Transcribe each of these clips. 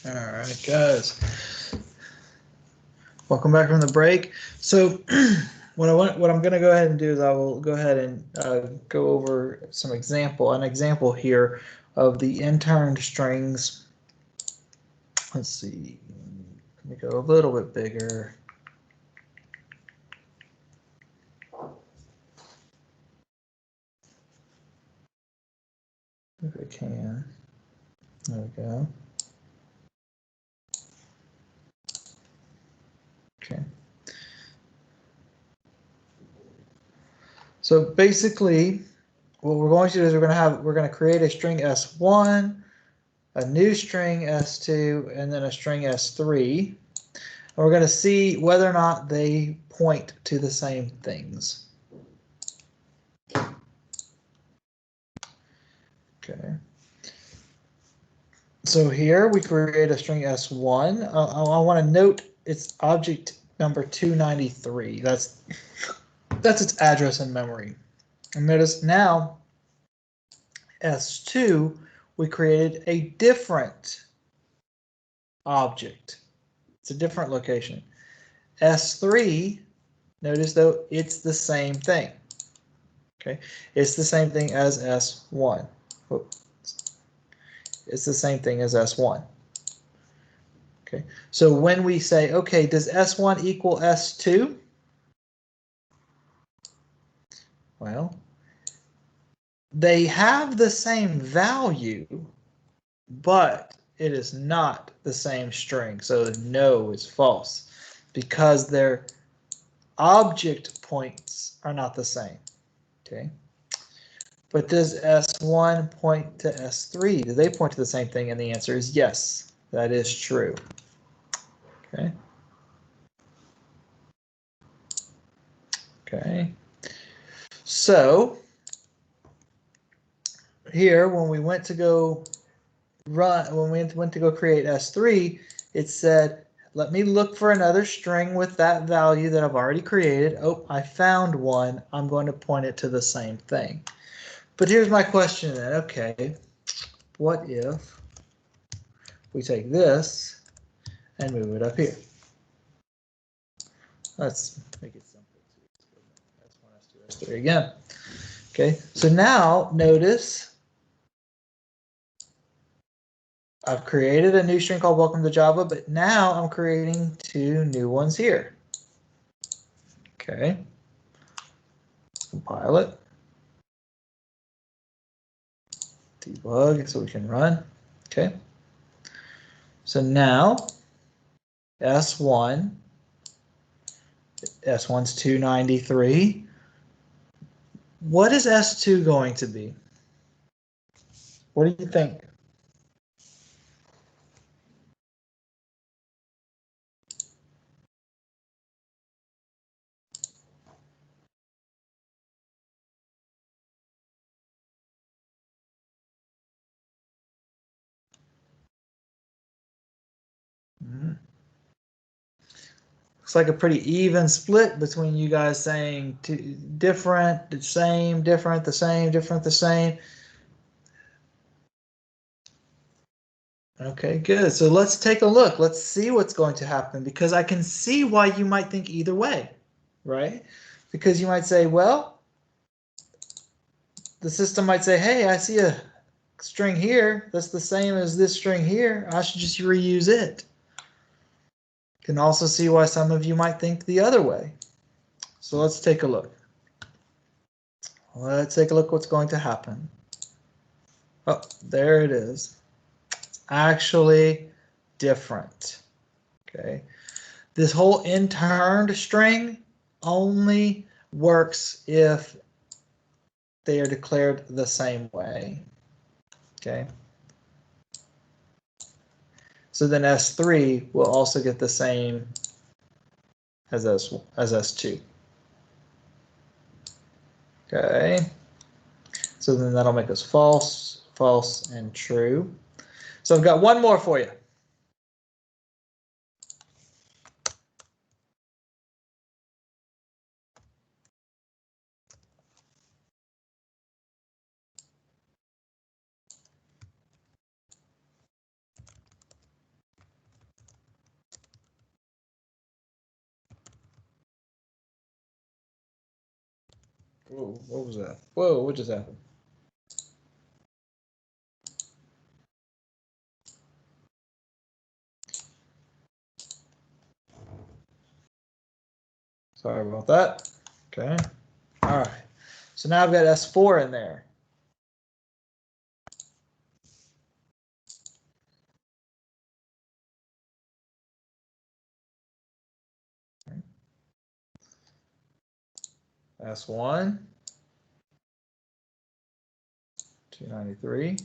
All right, guys. Welcome back from the break. So what I'm going to go ahead and do is I will go ahead and go over an example here of the interned strings. Let's see. Let me go a little bit bigger. If I can. There we go. Okay. So basically, what we're going to do is we're going to create a string S1, a new string S2, and then a string S3. And we're going to see whether or not they point to the same things. Okay. So here we create a string S1. I want to note its object number 293. That's its address in memory. And notice now S2, we created a different object. It's a different location. S3, notice though, it's the same thing. Okay, it's the same thing as S1. It's the same thing as S1. Okay, so when we say, okay, does S1 equal S2? Well, they have the same value, but it is not the same string. So no is false because their object points are not the same. Okay. But does S1 point to S3? Do they point to the same thing? And the answer is yes, that is true. Okay. Okay. So here, when we went to go create S3, it said, let me look for another string with that value that I've already created. Oh, I found one. I'm going to point it to the same thing. But here's my question then. Okay, what if we take this and move it up here? Let's make it simple. S1, S2, S3 again. Okay, so now notice I've created a new string called welcome to Java, but now I'm creating two new ones here. Okay, let's compile it. Debug so we can run. Okay, so now S1's 293. What is S2 going to be? What do you think? Looks like a pretty even split between you guys saying different, the same, different, the same, different, the same. Okay, good. So let's take a look. Let's see what's going to happen because I can see why you might think either way, right? Because you might say, well, the system might say, hey, I see a string here that's the same as this string here. I should just reuse it. Can also see why some of you might think the other way. So let's take a look. Let's take a look what's going to happen. Oh, there it is. It's actually different. Okay. This whole interned string only works if they are declared the same way. Okay. So then S3 will also get the same as S2. Okay. So then that'll make us false, false, and true. So I've got one more for you. Whoa, what was that? Whoa, what just happened? Sorry about that. Okay. All right. So now I've got S4 in there. S1, 293,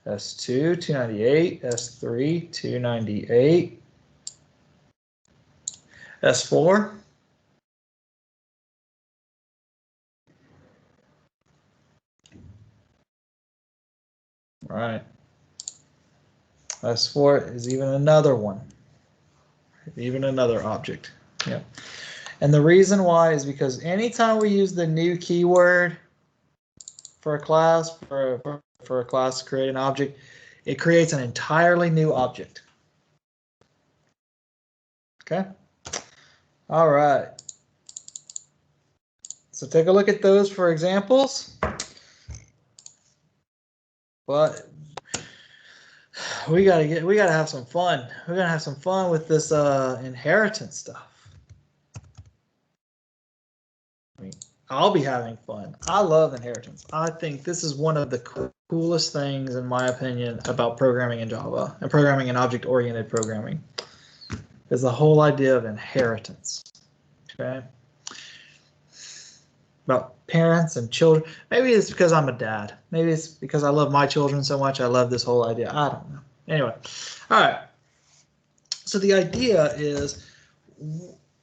S2, 298, S3, 298, S4, right. S4 is even another one, even another object. Yep. And the reason why is because anytime we use the new keyword for a class, for a class to create an object, it creates an entirely new object. Okay. All right. So take a look at those for examples. But we gotta have some fun. We're gonna have some fun with this inheritance stuff. I mean, I'll be having fun. I love inheritance. I think this is one of the coolest things, in my opinion, about programming in Java and programming in object-oriented programming, is the whole idea of inheritance. Okay. About parents and children. Maybe it's because I'm a dad. Maybe it's because I love my children so much. I love this whole idea. I don't know. Anyway, all right. So the idea is,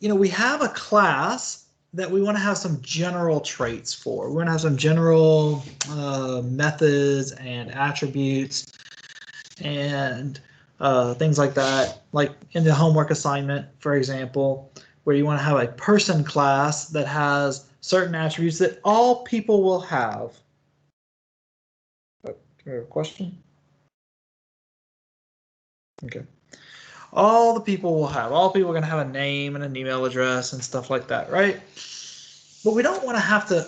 we have a class that we want to have some general traits for. We want to have some general methods and attributes and things like that, like in the homework assignment, for example, where you want to have a person class that has certain attributes that all people will have. Do you have a question? Okay. All people are going to have a name and an email address and stuff like that, right? But we don't want to have to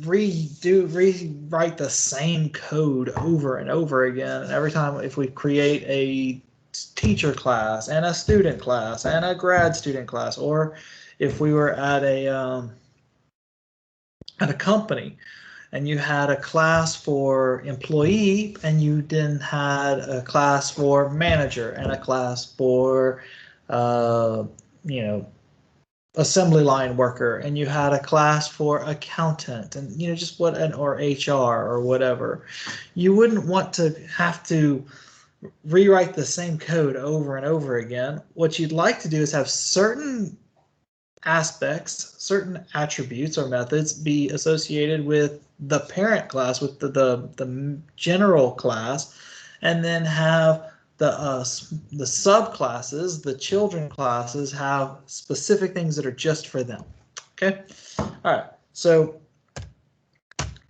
rewrite the same code over and over again. And every time, if we create a teacher class and a student class and a grad student class, or if we were at a company and you had a class for employee and you then had a class for manager and a class for assembly line worker, and you had a class for accountant, and just or HR or whatever, you wouldn't want to have to rewrite the same code over and over again. What you'd like to do is have certain aspects, certain attributes or methods be associated with the parent class, with the general class, and then have the subclasses, the children classes, have specific things that are just for them. Okay. All right. So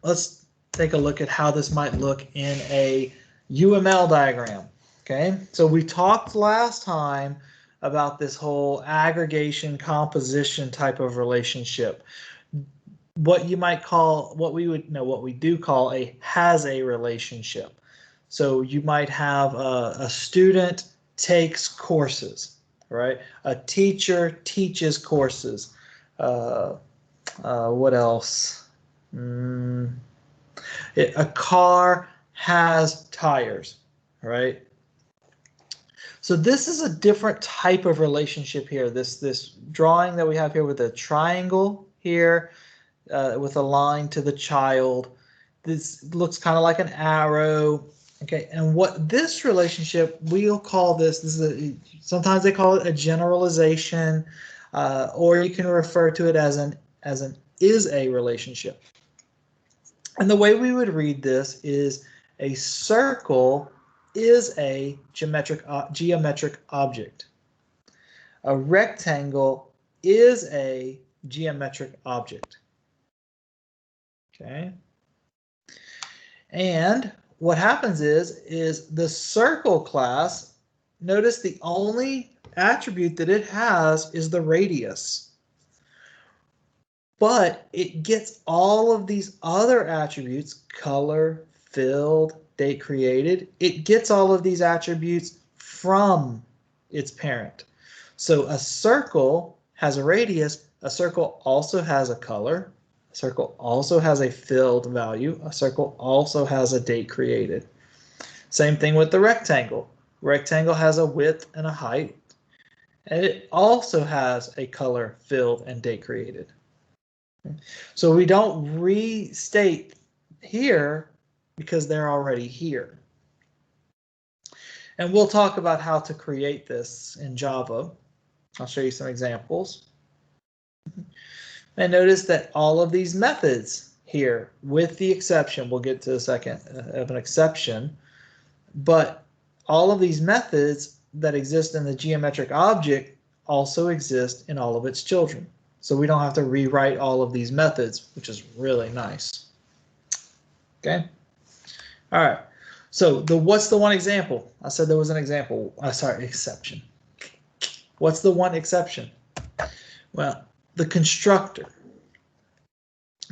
let's take a look at how this might look in a UML diagram. Okay. So we talked last time about this whole aggregation composition type of relationship. What you might call, what we do call a has a relationship. So you might have a student takes courses, right? A teacher teaches courses. What else? A car has tires, right? So this is a different type of relationship here. This drawing that we have here with a triangle here, with a line to the child. This looks kind of like an arrow. Okay, and what this relationship, we'll call this sometimes they call it a generalization, or you can refer to it as an is a relationship. And the way we would read this is a circle is a geometric object. A rectangle is a geometric object. Okay. And what happens is the circle class, notice the only attribute that it has is the radius. but it gets all of these other attributes, color, filled, date created. It gets all of these attributes from its parent. So a circle has a radius. A circle also has a color. A circle also has a filled value. A circle also has a date created. Same thing with the rectangle. Rectangle has a width and a height. And it also has a color, filled, and date created. So we don't restate here because they're already here. And we'll talk about how to create this in Java. I'll show you some examples. And notice that all of these methods here, with the exception, we'll get to a second of an exception, but all of these methods that exist in the geometric object also exist in all of its children. So we don't have to rewrite all of these methods, which is really nice. Okay. All right. So what's the one example? I said there was an example. Sorry, exception. What's the one exception? Well, the constructor.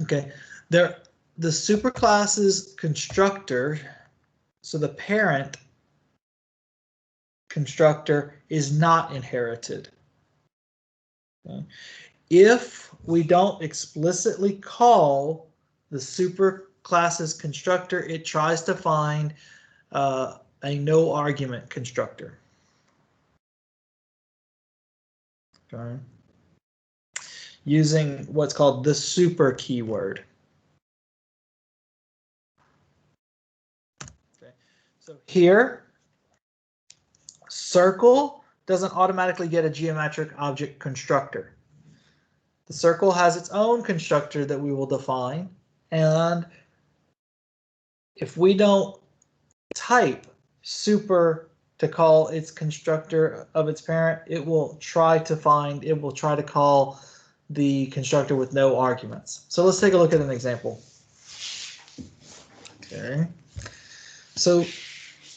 Okay. The superclass's constructor, so the parent constructor is not inherited. Okay. If we don't explicitly call the superclass's constructor, it tries to find a no argument constructor. Okay. Using what's called the super keyword. Okay. So here, circle doesn't automatically get a geometric object constructor. The circle has its own constructor that we will define, and if we don't type super to call its constructor of its parent, it will try to call the constructor with no arguments. So let's take a look at an example. Okay. So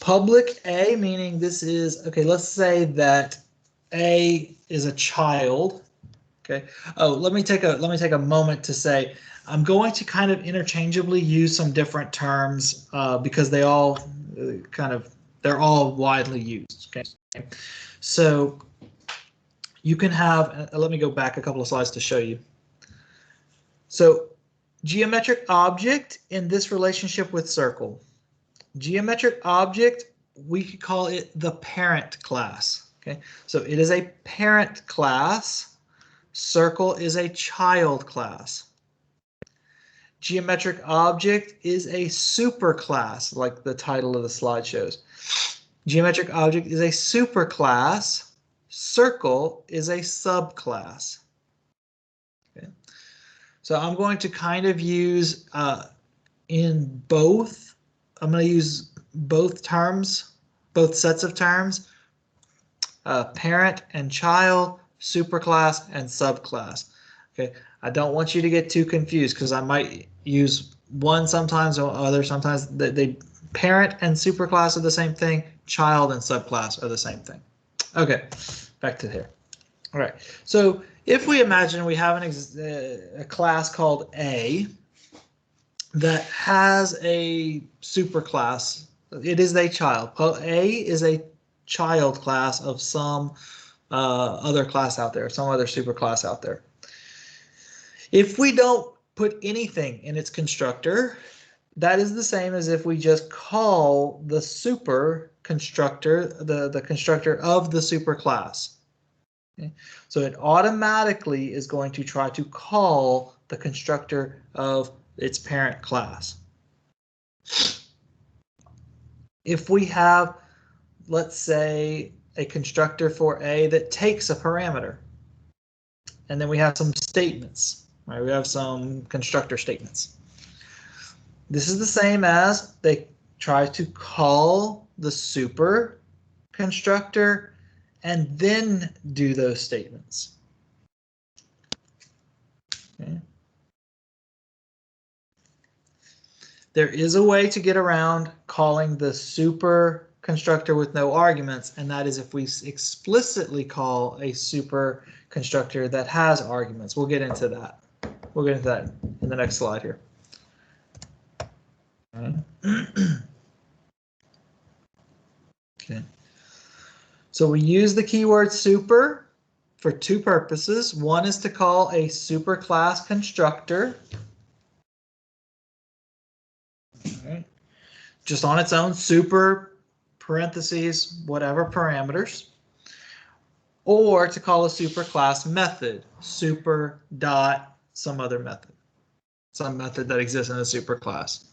public A, meaning this is, okay, let's say that A is a child. Okay. Oh, let me take a moment to say I'm going to kind of interchangeably use some different terms because they're all widely used. Okay. So you can have, let me go back a couple of slides to show you. So geometric object in this relationship with circle. Geometric object, we could call it the parent class. Okay. So it is a parent class. Circle is a child class. Geometric object is a superclass, like the title of the slide shows. Geometric object is a superclass. Circle is a subclass. Okay. So I'm going to kind of use in both. I'm going to use both terms, both sets of terms, parent and child, superclass and subclass. Okay, I don't want you to get too confused because I might use one sometimes or other sometimes. They parent and superclass are the same thing. Child and subclass are the same thing. Okay, back to here. All right. So if we imagine we have a class called A that has a superclass, it is a child. A is a child class of some other class out there, some other superclass out there. If we don't put anything in its constructor, that is the same as if we just call the super constructor, the constructor of the superclass. Okay? So it automatically is going to try to call the constructor of its parent class. If we have, let's say, a constructor for A that takes a parameter, and then we have some statements, right? We have some constructor statements. This is the same as they try to call the super constructor and then do those statements. Okay. There is a way to get around calling the super constructor with no arguments, and that is if we explicitly call a super constructor that has arguments. We'll get into that. We'll get into that in the next slide here. Okay. So we use the keyword super for two purposes. One is to call a superclass constructor. Okay. Just on its own, super, parentheses, whatever parameters. Or to call a superclass method, super dot some other method. Some method that exists in a superclass.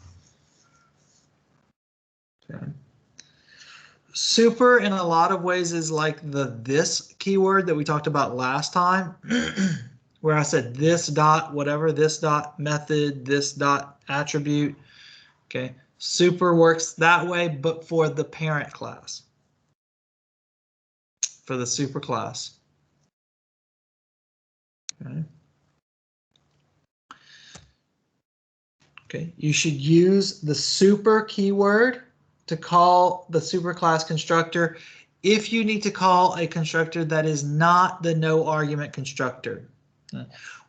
Okay. Super in a lot of ways is like the this keyword that we talked about last time, where I said this dot whatever, this dot method, this dot attribute. Okay, super works that way, but for the parent class, for the superclass. Okay. Okay, you should use the super keyword to call the superclass constructor if you need to call a constructor that is not the no argument constructor.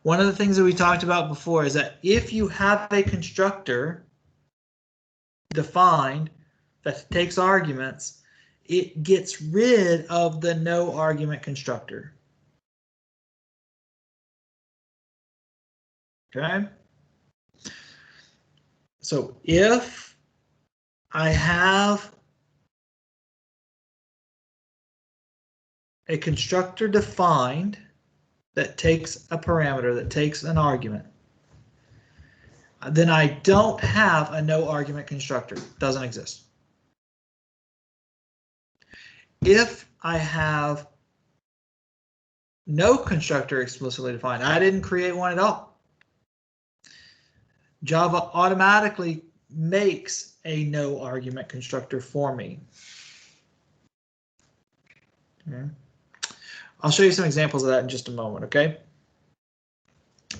One of the things that we talked about before is that if you have a constructor defined that takes arguments, it gets rid of the no argument constructor. Okay? So if I have a constructor defined that takes a parameter, that takes an argument, then I don't have a no argument constructor. It doesn't exist. If I have no constructor explicitly defined, I didn't create one at all, Java automatically makes a no argument constructor for me. Okay. I'll show you some examples of that in just a moment, okay?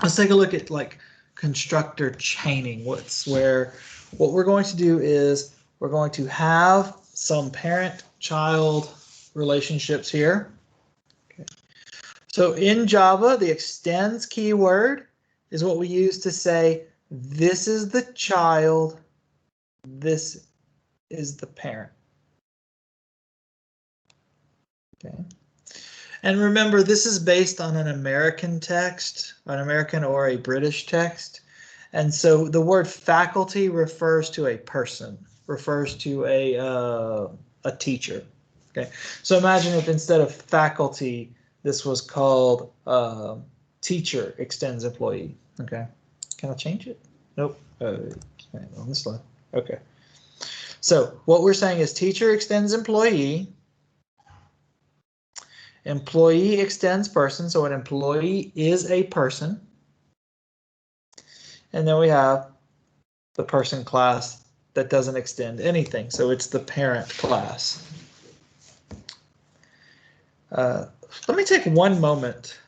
Let's take a look at like constructor chaining. What we're going to do is we're going to have some parent-child relationships here. Okay. So in Java, the extends keyword is what we use to say this is the child, this is the parent. Okay. And remember, this is based on an American text, an American or a British text. And so the word faculty refers to a person, refers to a teacher. Okay. So imagine if instead of faculty, this was called teacher extends employee. Okay. Can I change it? Nope. On this line. Okay. So what we're saying is teacher extends employee. Employee extends person, so an employee is a person. And then we have the person class that doesn't extend anything, so it's the parent class. Let me take one moment.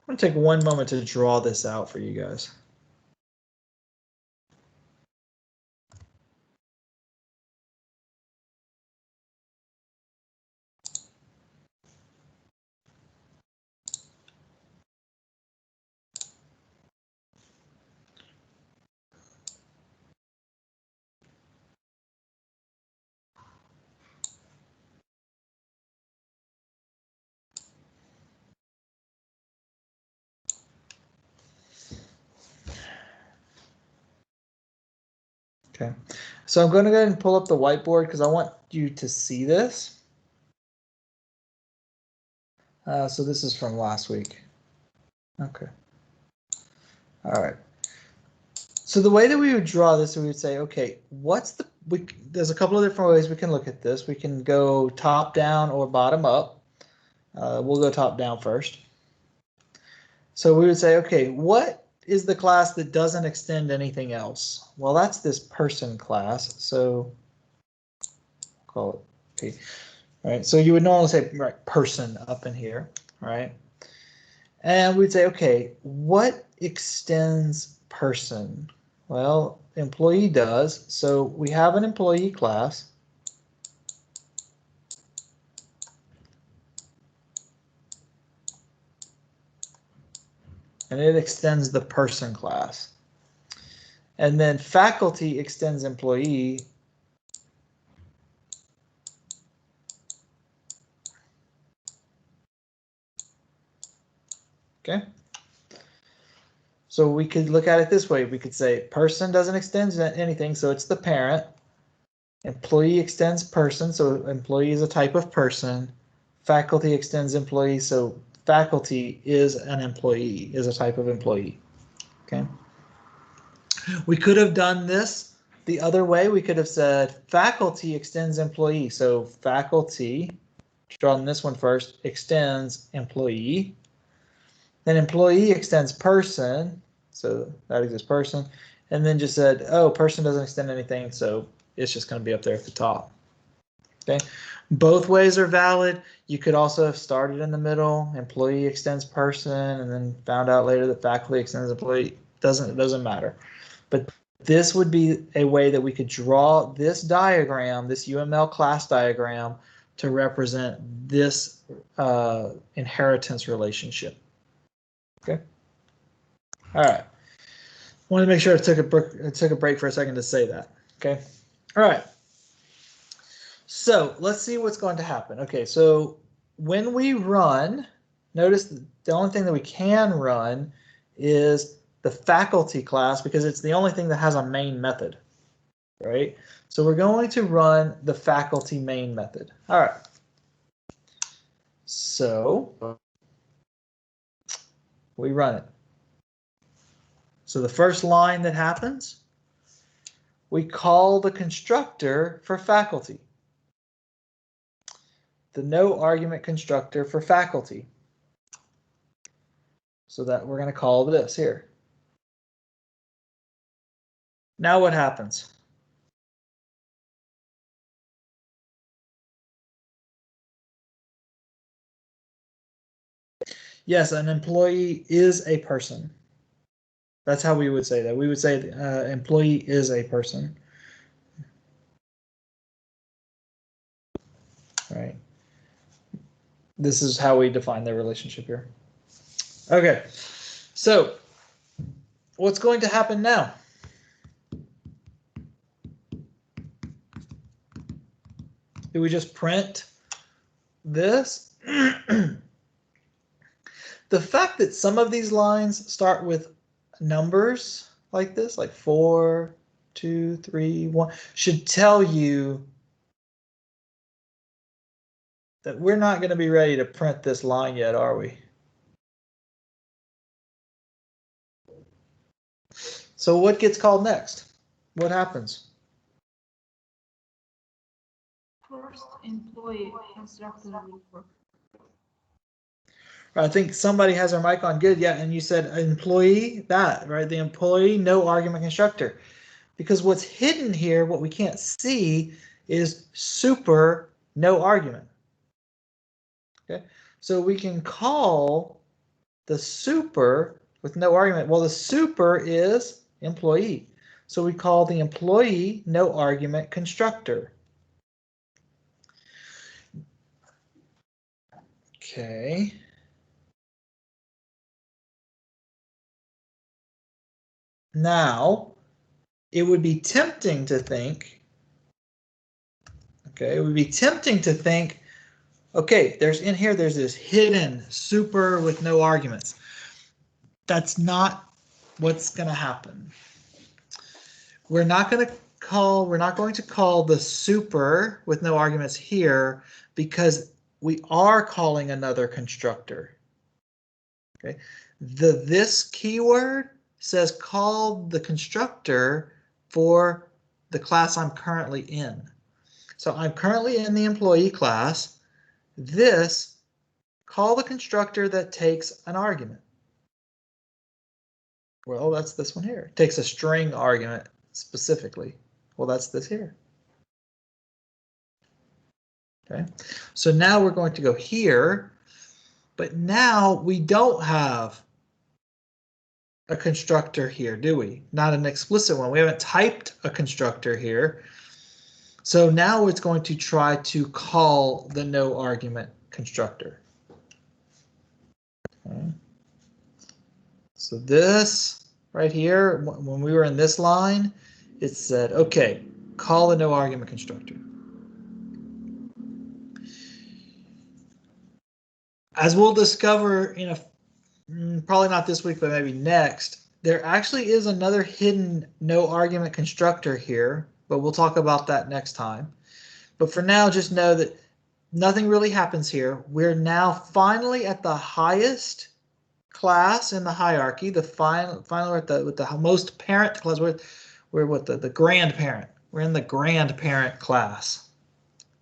I'm going to take one moment to draw this out for you guys. Okay, so I'm going to go ahead and pull up the whiteboard because I want you to see this. So this is from last week. Okay. All right. So the way that we would draw this, we would say, okay, there's a couple of different ways we can look at this. We can go top down or bottom up. We'll go top down first. So we would say, okay, what is the class that doesn't extend anything else? Well, that's this person class. So call it P. All right. So you would normally say right, person up in here, right? And we'd say, okay, what extends person? Well, employee does. So we have an employee class. and it extends the person class. And then faculty extends employee. Okay. So we could look at it this way. We could say person doesn't extend anything, so it's the parent. Employee extends person, so employee is a type of person. Faculty extends employee, so faculty is an employee, is a type of employee. Okay. We could have done this the other way. We could have said faculty extends employee, so faculty, drawn this one first, extends employee. Then employee extends person, so that exists person, and then just said, oh, person doesn't extend anything, so it's just going to be up there at the top. Okay, both ways are valid. You could also have started in the middle, employee extends person, and then found out later that faculty extends employee. It doesn't matter. But this would be a way that we could draw this diagram, this UML class diagram, to represent this inheritance relationship. Okay. All right. Wanted to make sure I took a break for a second to say that. Okay. All right. So let's see what's going to happen. Okay. So when we run, notice the only thing that we can run is the faculty class because it's the only thing that has a main method, right? So we're going to run the faculty main method. All right. So we run it. So the first line that happens, we call the constructor for faculty. The no argument constructor for faculty. So that we're going to call this here. Now what happens? Yes, an employee is a person. That's how we would say that. We would say employee is a person. Right. This is how we define the relationship here. Okay, so what's going to happen now? Do we just print this? The fact that some of these lines start with numbers like this, like 4, 2, 3, 1, should tell you that we're not going to be ready to print this line yet, are we? So what gets called next? What happens? First employee constructor report. I think somebody has their mic on. Good, yeah, and you said employee, that, right? The employee, no argument constructor. Because what's hidden here, what we can't see, is super, no argument. Okay, so we can call the super with no argument. Well, the super is employee. So we call the employee no argument constructor. Okay. Now, it would be tempting to think, okay, it would be tempting to think, okay, there's this hidden super with no arguments. That's not what's going to happen. We're not going to call the super with no arguments here because we are calling another constructor. Okay, this keyword says call the constructor for the class I'm currently in. So I'm currently in the employee class. This, call the constructor that takes an argument. Well, that's this one here. It takes a string argument specifically. Well, that's this here. Okay, so now we're going to go here, but now we don't have a constructor here, do we? Not an explicit one. We haven't typed a constructor here. So now it's going to try to call the no argument constructor. Okay. So this right here, when we were in this line, it said, okay, call the no argument constructor. As we'll discover in a, probably not this week, but maybe next, there actually is another hidden no argument constructor here, but we'll talk about that next time. But for now, just know that nothing really happens here. We're now finally at the highest class in the hierarchy. The finally with the most parent class. We're with the grandparent. We're in the grandparent class.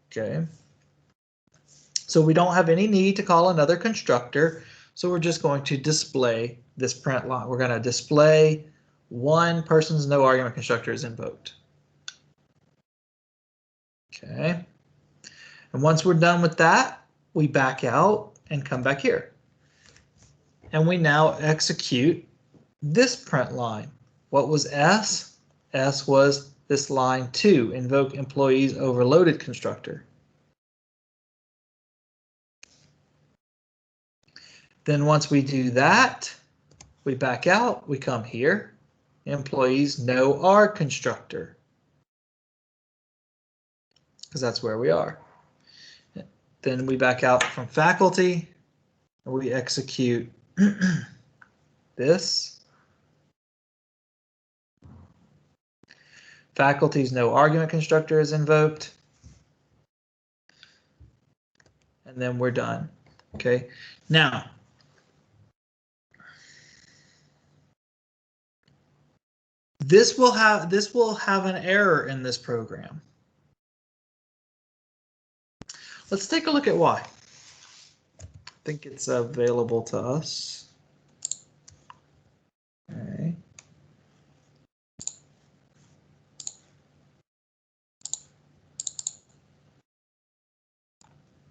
Okay. So we don't have any need to call another constructor. So we're just going to display this print line. We're going to display one person's no argument constructor is invoked. Okay. And once we're done with that, we back out and come back here. And we now execute this print line. What was S? S was this line 2, invoke employees overloaded constructor. Then once we do that, we back out, we come here, employees no arg constructor, because that's where we are. Then we back out from faculty, and we execute this. Faculty's no argument constructor is invoked. And then we're done. Okay. Now, this will have an error in this program. Let's take a look at why. I think it's available to us. Okay.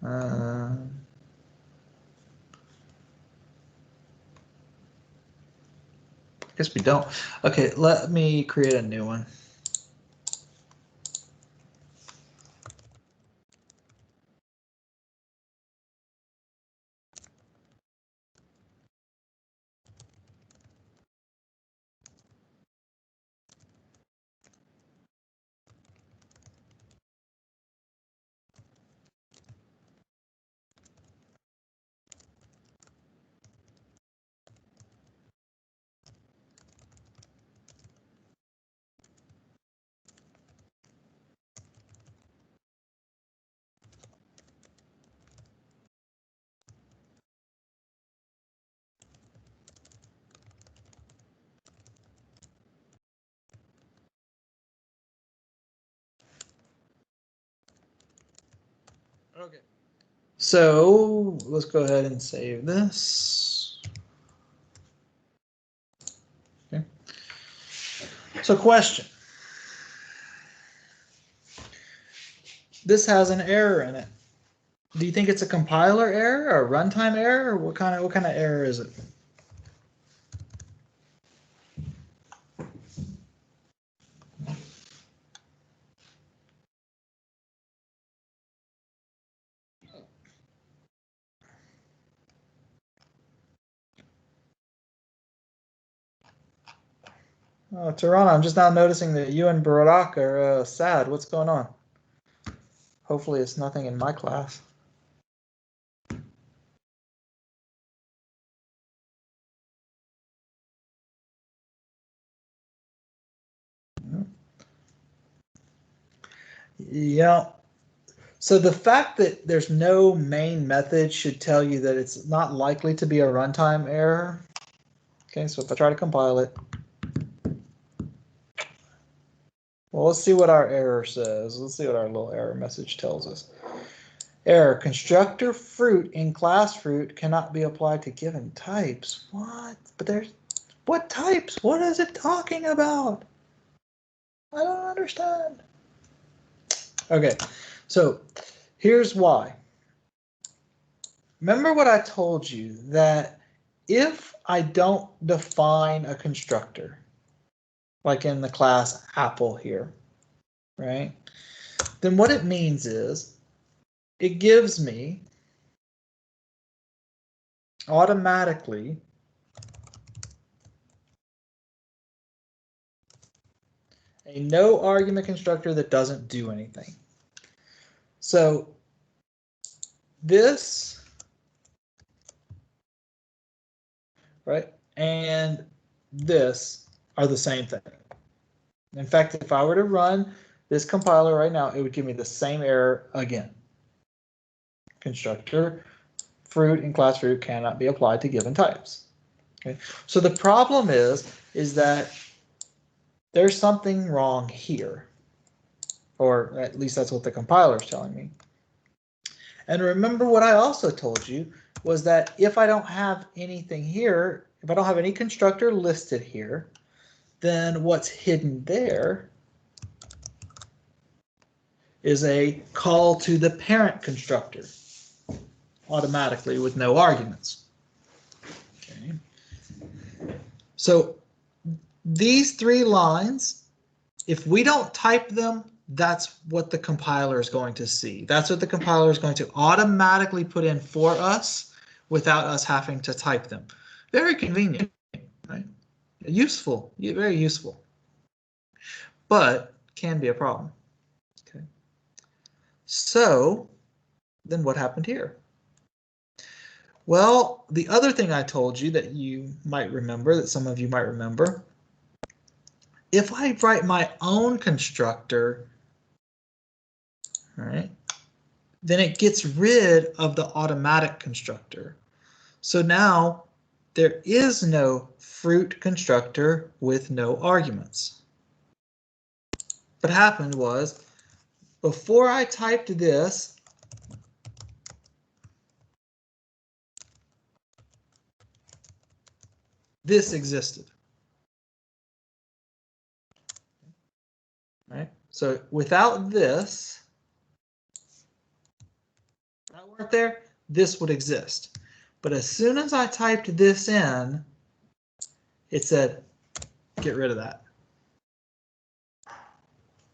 I guess we don't. Okay, let me create a new one. Okay. So let's go ahead and save this. Okay. So question. This has an error in it. Do you think it's a compiler error or a runtime error, or what kind of error is it? Oh, Tirana, I'm just now noticing that you and Barak are sad. What's going on? Hopefully it's nothing in my class. Yeah. So the fact that there's no main method should tell you that it's not likely to be a runtime error. Okay, so if I try to compile it, well, let's see what our error says. Let's see what our little error message tells us. Error, constructor fruit in class fruit cannot be applied to given types. What? But there's, what types? What is it talking about? I don't understand. Okay, so here's why. Remember what I told you, that if I don't define a constructor, like in the class Apple here, right? Then what it means is it gives me automatically A no argument constructor that doesn't do anything. So this, right, and this are the same thing. In fact, if I were to run this compiler right now, it would give me the same error again. Constructor fruit and class fruit cannot be applied to given types. Okay, so the problem is that there's something wrong here, or at least that's what the compiler is telling me. And remember what I also told you was that if I don't have anything here, if I don't have any constructor listed here, then what's hidden there is a call to the parent constructor automatically with no arguments. Okay. So these three lines, if we don't type them, that's what the compiler is going to see. That's what the compiler is going to automatically put in for us without us having to type them. Very convenient, right? Useful, very useful, but can be a problem. Okay. So then what happened here? Well, the other thing I told you that you might remember, that some of you might remember, if I write my own constructor, all right, then it gets rid of the automatic constructor. So now there is no fruit constructor with no arguments. What happened was, before I typed this, this existed. Right? So without this, that weren't there, this would exist. But as soon as I typed this in, it said, get rid of that.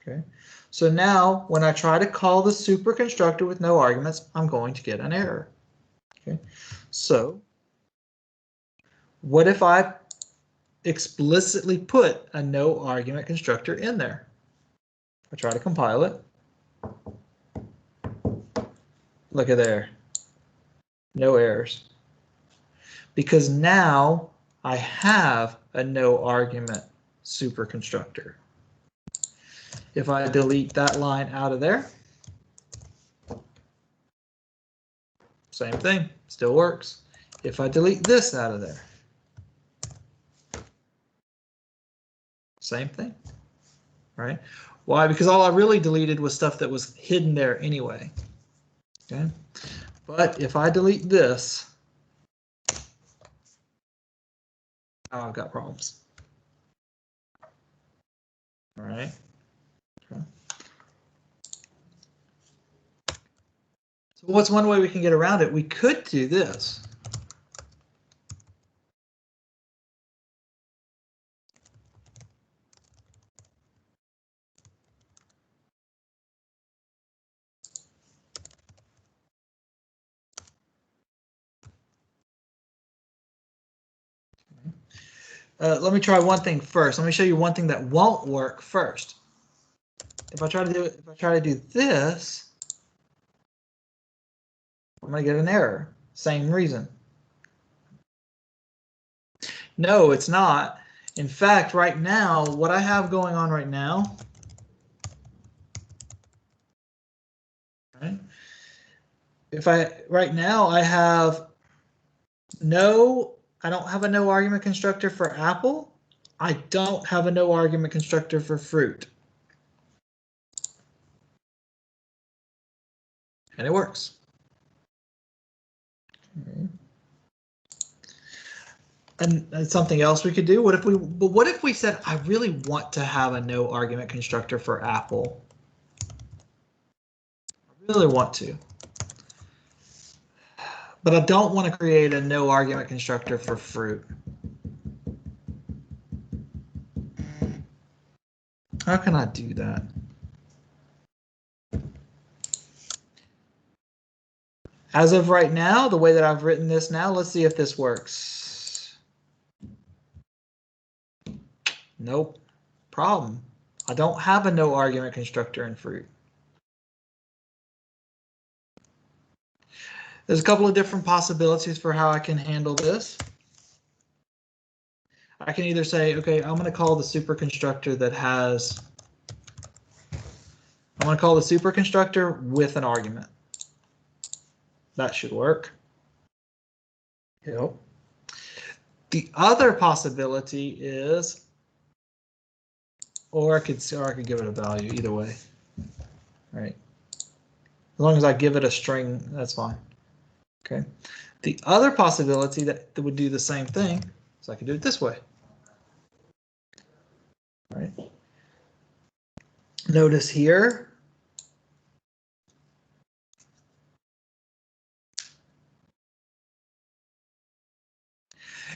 Okay. So now when I try to call the super constructor with no arguments, I'm going to get an error. Okay. So what if I explicitly put a no argument constructor in there? I try to compile it. Look at there. No errors. Because now I have a no argument super constructor. If I delete that line out of there, same thing, still works. If I delete this out of there, same thing, right? Why? Because all I really deleted was stuff that was hidden there anyway. Okay, but if I delete this, now I've got problems. All right. Okay. So what's one way we can get around it? We could do this. Let me try one thing first. Let me show you one thing that won't work first. If I try to do this, I'm going to get an error. Same reason. No, it's not. In fact, right now, what I have going on right now, right? Right now I have I don't have a no argument constructor for apple. I don't have a no argument constructor for fruit. And it works. Okay. And something else we could do. What if we said, I really want to have a no argument constructor for apple? I really want to. But I don't want to create a no argument constructor for fruit. How can I do that? As of right now, the way that I've written this now, let's see if this works. Nope. Problem. I don't have a no argument constructor in fruit. There's a couple of different possibilities for how I can handle this. I can either say, okay, I'm going to call the super constructor that has, I'm going to call the super constructor with an argument. That should work. Yep. The other possibility is, or I could give it a value either way, right? As long as I give it a string, that's fine. Okay. The other possibility that would do the same thing, so I could do it this way. All right. Notice here.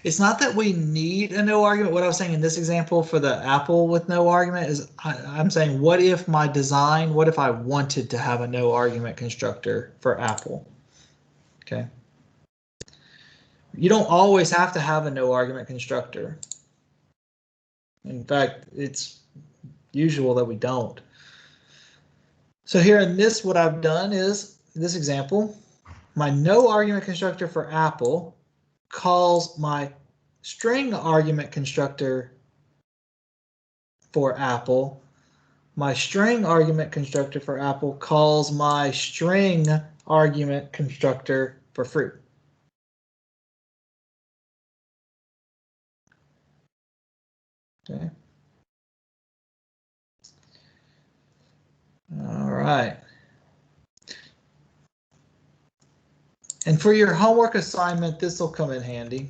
It's not that we need a no argument. What I was saying in this example for the apple with no argument is I'm saying, what if my design, what if I wanted to have a no argument constructor for apple? Okay. You don't always have to have a no argument constructor. In fact, it's usual that we don't. So here in this, what I've done is this example, my no argument constructor for apple calls my string argument constructor for apple. My string argument constructor for apple calls my string argument constructor for fruit. Okay. All right. And for your homework assignment, this will come in handy.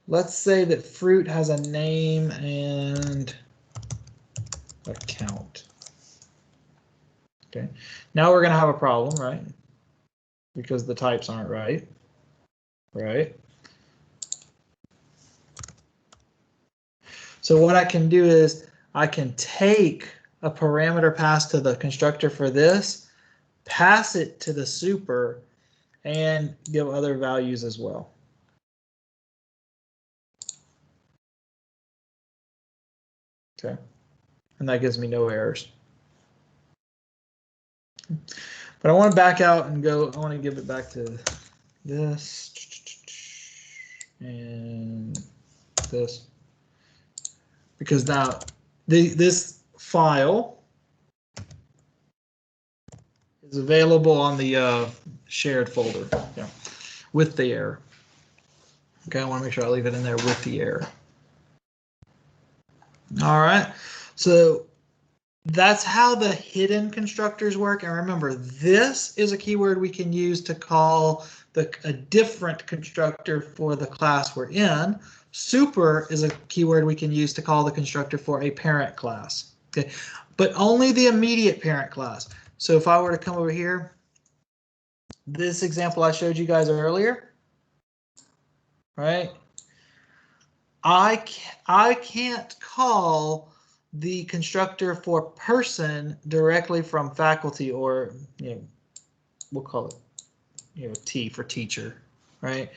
Let's say that fruit has a name and a count. Okay. Now we're going to have a problem, right? Because the types aren't right. Right. So what I can do is I can take a parameter passed to the constructor for this, pass it to the super, and give other values as well. Okay, and that gives me no errors. But I want to back out and go, I want to give it back to this and this, because now this file is available on the shared folder, yeah, with the error. Okay, I want to make sure I leave it in there with the error. All right, so that's how the hidden constructors work. And remember, this is a keyword we can use to call a different constructor for the class we're in. Super is a keyword we can use to call the constructor for a parent class. Okay, but only the immediate parent class. So if I were to come over here, this example I showed you guys earlier, right? I can't call the constructor for person directly from faculty, or we'll call it T for teacher, right?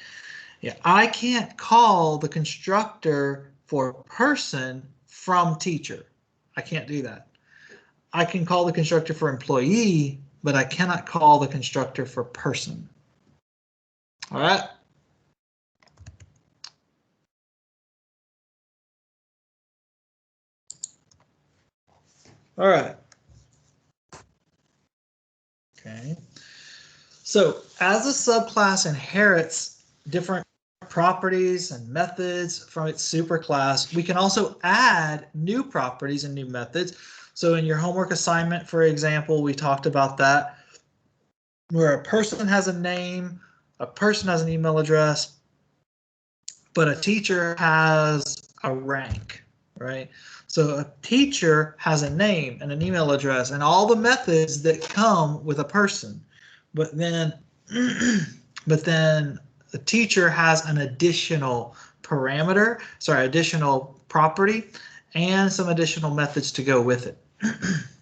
Yeah, I can't call the constructor for person from teacher. I can't do that. I can call the constructor for employee, but I cannot call the constructor for person. All right. All right. Okay. So as a subclass inherits different properties and methods from its superclass, we can also add new properties and new methods. So in your homework assignment, for example, we talked about that, where a person has a name, a person has an email address, but a teacher has a rank, right? So a teacher has a name and an email address and all the methods that come with a person, but then the teacher has an additional parameter, additional property, and some additional methods to go with it.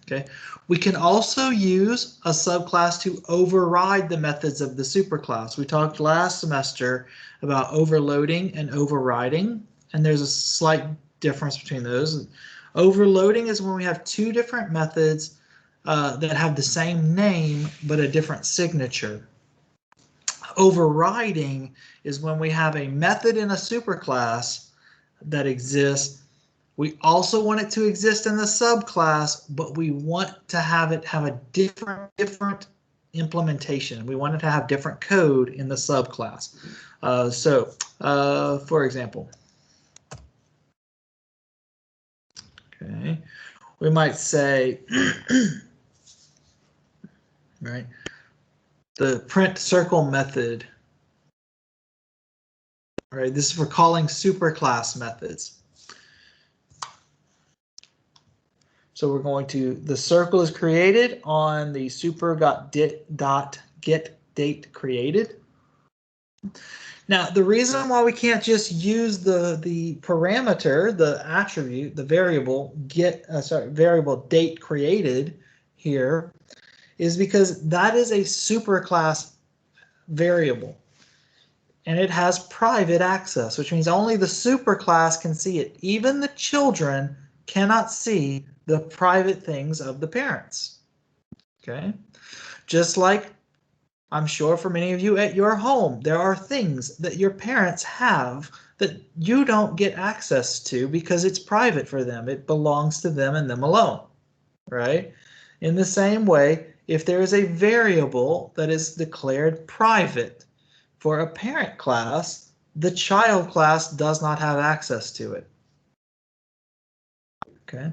Okay, we can also use a subclass to override the methods of the superclass. We talked last semester about overloading and overriding, and there's a slight difference between those. Overloading is when we have two different methods that have the same name but a different signature. Overriding is when we have a method in a superclass that exists. We also want it to exist in the subclass, but we want to have it have a different implementation. We want it to have different code in the subclass. For example, okay, we might say, right, the print circle method. All right, this is for calling superclass methods. So we're going to, the circle is created on the super.getDateCreated. Now, the reason why we can't just use the parameter, the attribute, the variable variable date created here is because that is a superclass variable. And it has private access, which means only the superclass can see it. Even the children cannot see the private things of the parents. Okay, just like I'm sure for many of you at your home, there are things that your parents have that you don't get access to because it's private for them. It belongs to them and them alone, right? In the same way, if there is a variable that is declared private for a parent class, the child class does not have access to it. Okay.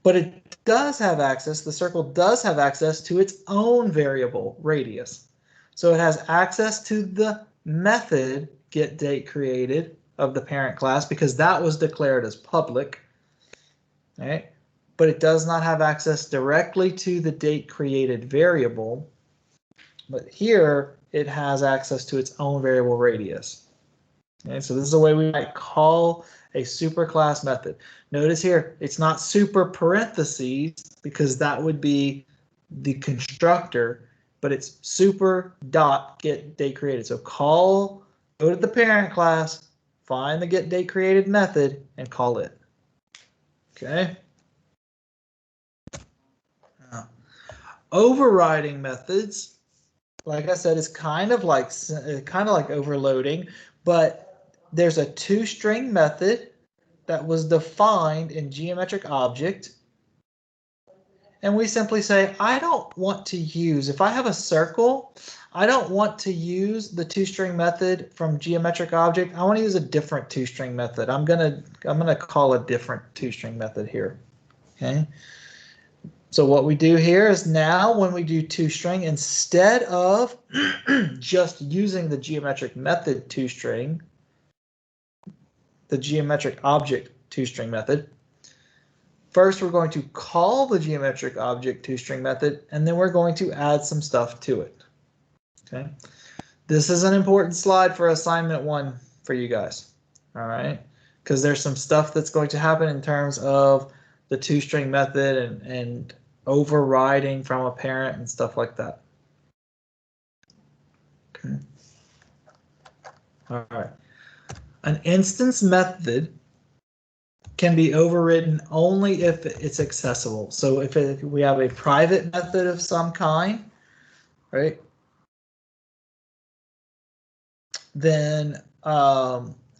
But it does have access, the circle does have access to its own variable radius. So it has access to the method getDateCreated of the parent class because that was declared as public. Right? But it does not have access directly to the dateCreated variable. But here it has access to its own variable radius. Okay, so this is the way we might call a superclass method. Notice here, it's not super parentheses because that would be the constructor, but it's super.getDateCreated. So go to the parent class, find the getDateCreated method, and call it. Okay. Now, overriding methods, like I said, is kind of like overloading, but there's a toString method that was defined in geometric object. And we simply say, I don't want to use, if I have a circle, I don't want to use the toString method from geometric object. I want to use a different toString method. I'm gonna call a different toString method here. Okay. So what we do here is now when we do toString, instead of just using the geometric method toString, the geometric object toString method, first we're going to call the geometric object toString method, and then we're going to add some stuff to it. Okay, this is an important slide for assignment 1 for you guys. All right, because there's some stuff that's going to happen in terms of the toString method and overriding from a parent and stuff like that. Okay. All right. An instance method can be overridden only if it's accessible. So if we have a private method of some kind, right, then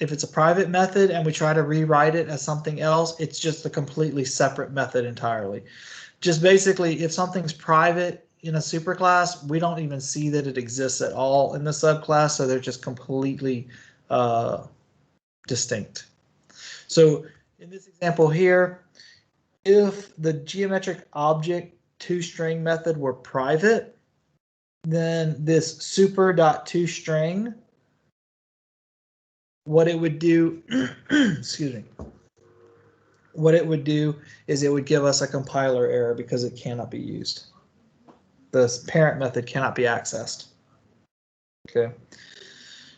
if it's a private method and we try to rewrite it as something else, it's just a completely separate method entirely. Just basically, if something's private in a superclass, we don't even see that it exists at all in the subclass, so they're just completely distinct. So in this example here, if the geometric object toString method were private, then this super.toString, what it would do, excuse me, what it would do is it would give us a compiler error because it cannot be used. The parent method cannot be accessed. Okay.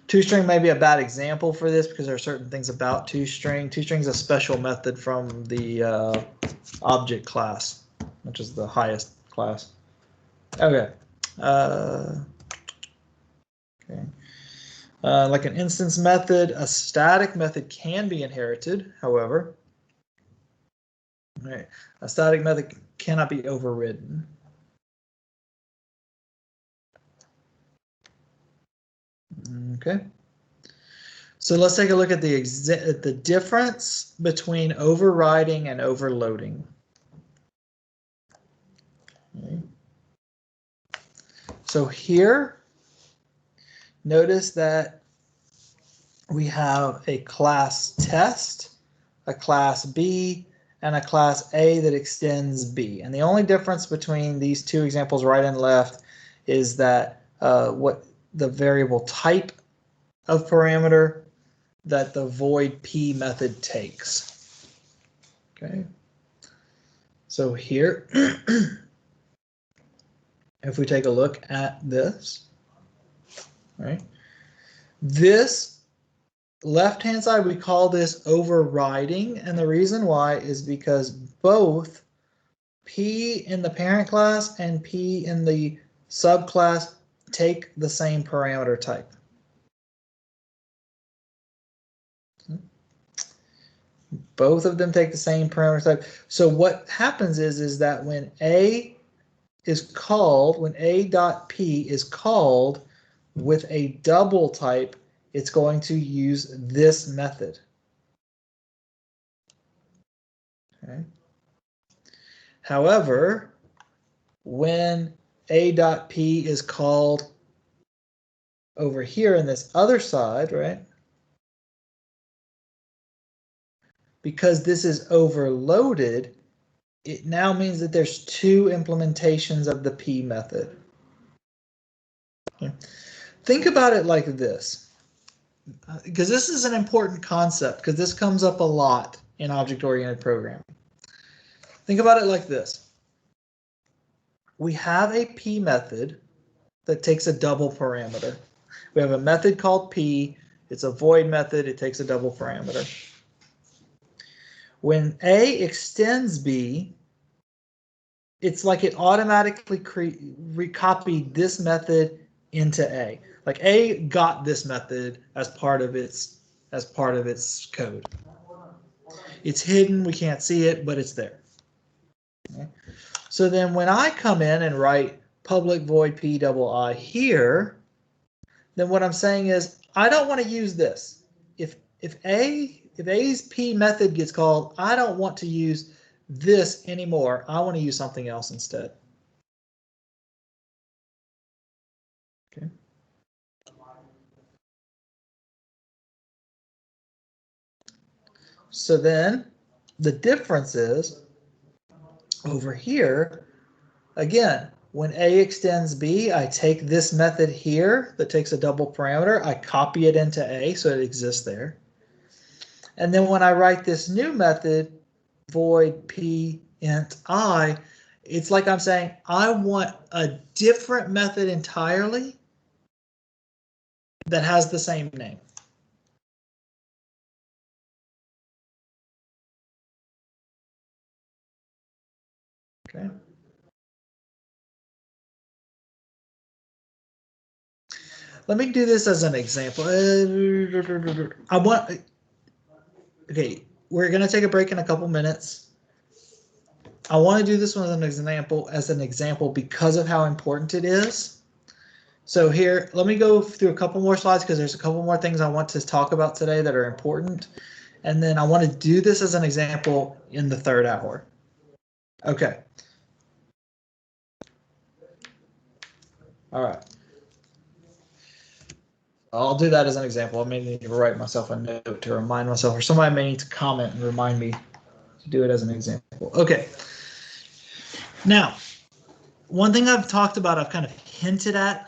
ToString may be a bad example for this because there are certain things about ToString. ToString is a special method from the object class. which is the highest class. Okay. Okay. Like an instance method, a static method can be inherited, however. Right. A static method cannot be overridden. Okay. So let's take a look at the difference between overriding and overloading. Okay. So here, notice that we have a class test, a class B, and a class A that extends B. And the only difference between these two examples, right and left, is that what the variable type of parameter that the void P method takes. Okay. So here, if we take a look at this, right, this left-hand side, we call this overriding, and the reason why is because both P in the parent class and P in the subclass take the same parameter type. Both of them take the same parameter type. So what happens is that when A is called, when A.P is called with a double type, it's going to use this method. Okay. However, when A.P is called over here in this other side, right? Because this is overloaded, it now means that there's two implementations of the P method. Okay. Think about it like this, because this is an important concept, because this comes up a lot in object-oriented programming. Think about it like this. We have a P method that takes a double parameter. We have a method called P. It's a void method. It takes a double parameter. When A extends B, it's like it automatically recopied this method into A. Like A got this method as part of its code. It's hidden, we can't see it, but it's there. Okay. So then when I come in and write public void P double I here, then what I'm saying is I don't want to use this. If A's P method gets called, I don't want to use this anymore. I want to use something else instead. Okay. So then the difference is over here, again, when A extends B, I take this method here that takes a double parameter, I copy it into A so it exists there. And then when I write this new method, void P int I, it's like I'm saying, I want a different method entirely that has the same name. Okay. Let me do this as an example. Okay, we're going to take a break in a couple minutes. I want to do this one as an example because of how important it is. So here, let me go through a couple more slides because there's a couple more things I want to talk about today that are important. And then I want to do this as an example in the third hour. Okay. All right. I'll do that as an example. I may need to write myself a note to remind myself, or somebody may need to comment and remind me to do it as an example. Okay. Now, one thing I've talked about, I've kind of hinted at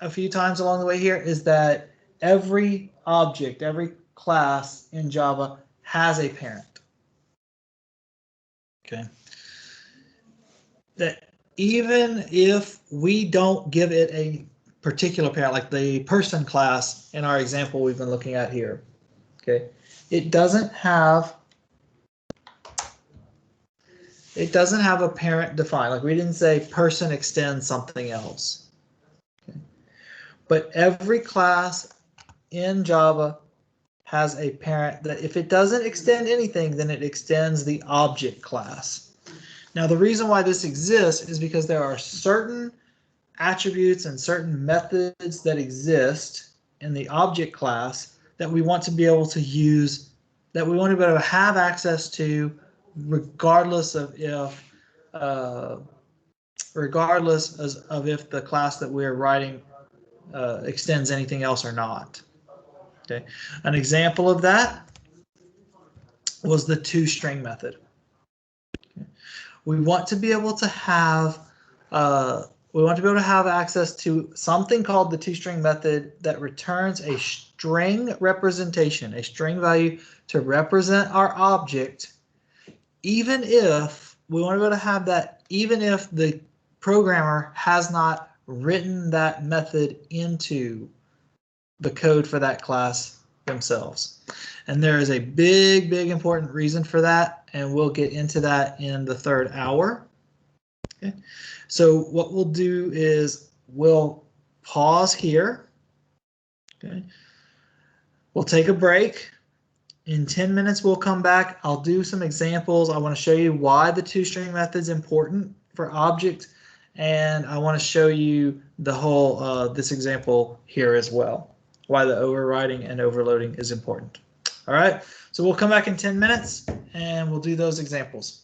a few times along the way here, is that every object, every class in Java has a parent. Okay. That even if we don't give it a particular parent, like the person class in our example we've been looking at here, okay, it doesn't have it doesn't have a parent defined. Like we didn't say person extends something else. Okay. But every class in Java has a parent that if it doesn't extend anything, then it extends the object class. Now, the reason why this exists is because there are certain attributes and certain methods that exist in the object class that we want to be able to use, that we want to be able to have access to, regardless of if the class that we're writing extends anything else or not. Okay, an example of that was the toString method. Okay. We want to be able to have access to something called the toString method that returns a string representation, a string value to represent our object, even if we want to be able to have that, even if the programmer has not written that method into the code for that class themselves. And there is a big important reason for that, and we'll get into that in the third hour. Okay. So what we'll do is we'll pause here. Okay. We'll take a break. In 10 minutes, we'll come back. I'll do some examples. I want to show you why the toString method is important for object, and I want to show you the whole this example here as well, why the overriding and overloading is important. All right, so we'll come back in 10 minutes and we'll do those examples.